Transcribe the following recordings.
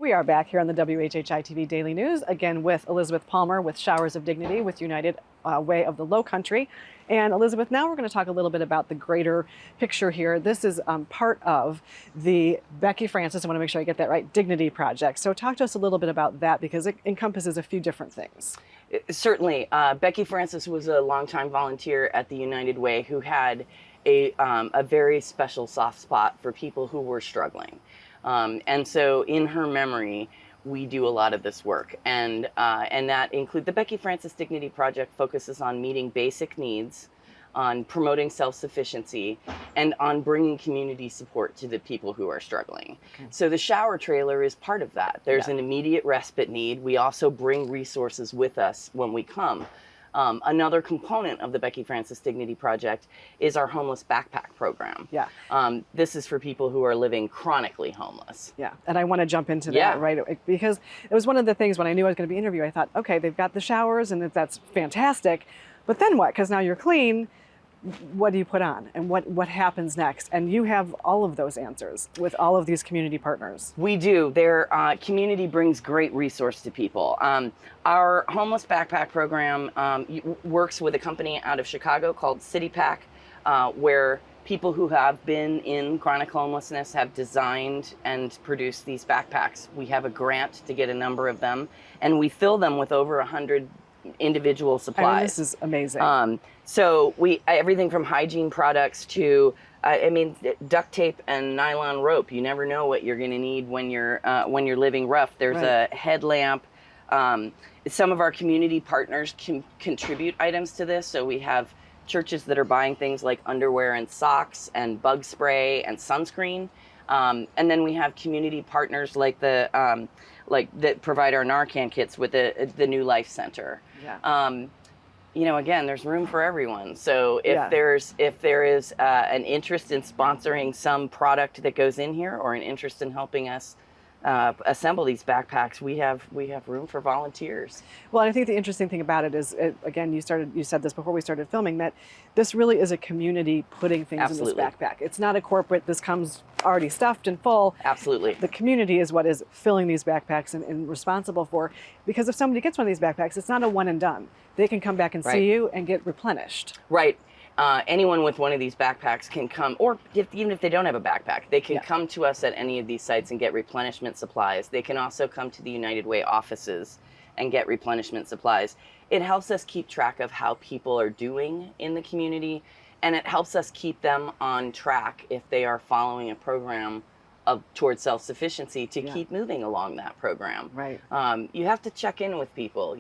We are back here on the WHHI-TV Daily News, again with Elizabeth Palmer with Showers of Dignity with United Way of the Lowcountry. And Elizabeth, now we're going to talk a little bit about the greater picture here. This is part of the Becky Francis, I want to make sure I get that right, Dignity Project. So talk to us a little bit about that because it encompasses a few different things. Certainly. Becky Francis was a longtime volunteer at the United Way who had a very special soft spot for people who were struggling. And so in her memory, we do a lot of this work. And that includes the Becky Francis Dignity Project focuses on meeting basic needs, on promoting self-sufficiency, and on bringing community support to the people who are struggling. Okay. So the shower trailer is part of that. There's an immediate respite need. We also bring resources with us when we come. Another component of the Becky Francis Dignity Project is our homeless backpack program. Yeah. This is for people who are living chronically homeless. Yeah, and I want to jump into that right away because it was one of the things when I knew I was going to be interviewed, I thought, okay, they've got the showers and that's fantastic, but then what? Because now you're clean. What do you put on and what happens next? And you have all of those answers with all of these community partners. We do. Their community brings great resource to people. Our homeless backpack program works with a company out of Chicago called City Pack, where people who have been in chronic homelessness have designed and produced these backpacks. We have a grant to get a number of them, and we fill them with over 100 individual supplies. I mean, this is amazing. So everything from hygiene products to, duct tape and nylon rope. You never know what you're going to need when you're living rough. There's a headlamp. Some of our community partners can contribute items to this. So we have churches that are buying things like underwear and socks and bug spray and sunscreen. And then we have community partners like that provide our Narcan kits with the New Life Center. Yeah. Again, there's room for everyone. So if there is an interest in sponsoring some product that goes in here, or an interest in helping us assemble these backpacks, we have room for volunteers. Well, I think the interesting thing about it is, again, you said this before we started filming, that this really is a community putting things in this backpack. It's not a corporate, this comes already stuffed and full. Absolutely. The community is what is filling these backpacks and responsible for, because if somebody gets one of these backpacks, it's not a one and done. They can come back and see you and get replenished. Right. Anyone with one of these backpacks can come, or even if they don't have a backpack, they can come to us at any of these sites and get replenishment supplies. They can also come to the United Way offices and get replenishment supplies. It helps us keep track of how people are doing in the community, and it helps us keep them on track if they are following a program towards self-sufficiency to keep moving along that program. Right. You have to check in with people.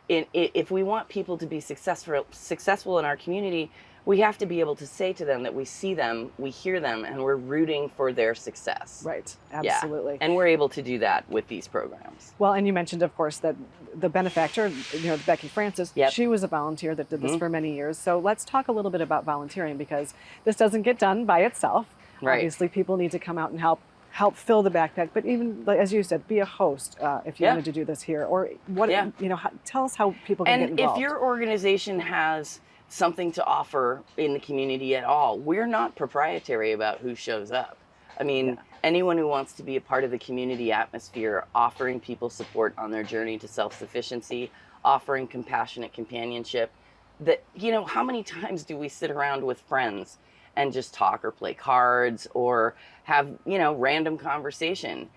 If we want people to be successful in our community, we have to be able to say to them that we see them, we hear them, and we're rooting for their success. Right, absolutely. Yeah. And we're able to do that with these programs. Well, and you mentioned, of course, that the benefactor, Becky Francis, she was a volunteer that did this for many years. So let's talk a little bit about volunteering, because this doesn't get done by itself. Right. Obviously, people need to come out and help fill the backpack, but even, as you said, be a host if you wanted to do this here, or what, tell us how people can get involved. And if your organization has something to offer in the community at all, we're not proprietary about who shows up. I mean, anyone who wants to be a part of the community atmosphere, offering people support on their journey to self-sufficiency, offering compassionate companionship, how many times do we sit around with friends and just talk or play cards or have, random conversation?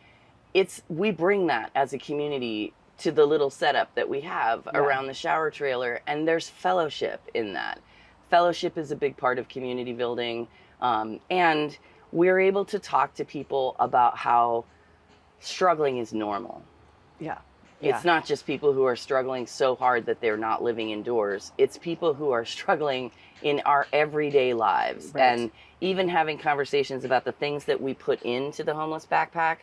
We bring that as a community to the little setup that we have around the shower trailer, and there's fellowship in that. Fellowship is a big part of community building, and we're able to talk to people about how struggling is normal. Yeah. It's not just people who are struggling so hard that they're not living indoors. It's people who are struggling in our everyday lives. Right. And even having conversations about the things that we put into the homeless backpack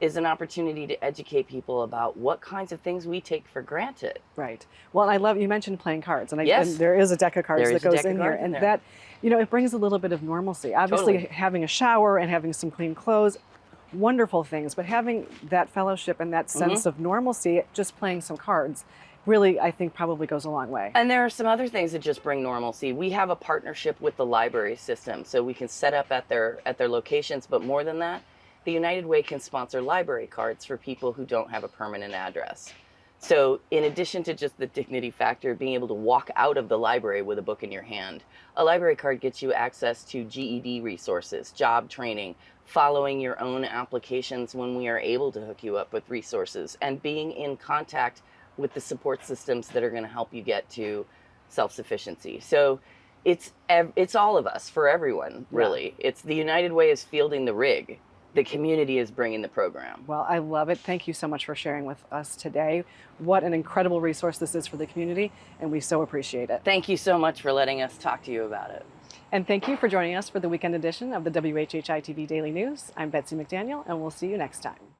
is an opportunity to educate people about what kinds of things we take for granted. Right. Well, I love, you mentioned playing cards, and there is a deck of cards that goes in here, and that, it brings a little bit of normalcy. Obviously, having a shower and having some clean clothes, wonderful things, but having that fellowship and that sense of normalcy, just playing some cards, really, I think, probably goes a long way. And there are some other things that just bring normalcy. We have a partnership with the library system, so we can set up at their locations, but more than that, the United Way can sponsor library cards for people who don't have a permanent address. So in addition to just the dignity factor of being able to walk out of the library with a book in your hand, a library card gets you access to GED resources, job training, following your own applications when we are able to hook you up with resources, and being in contact with the support systems that are going to help you get to self-sufficiency. So it's all of us, for everyone, really. Yeah. It's the United Way is fielding the rig. The community is bringing the program. Well, I love it. Thank you so much for sharing with us today. What an incredible resource this is for the community, and we so appreciate it. Thank you so much for letting us talk to you about it. And thank you for joining us for the weekend edition of the WHHI-TV Daily News. I'm Betsy McDaniel, and we'll see you next time.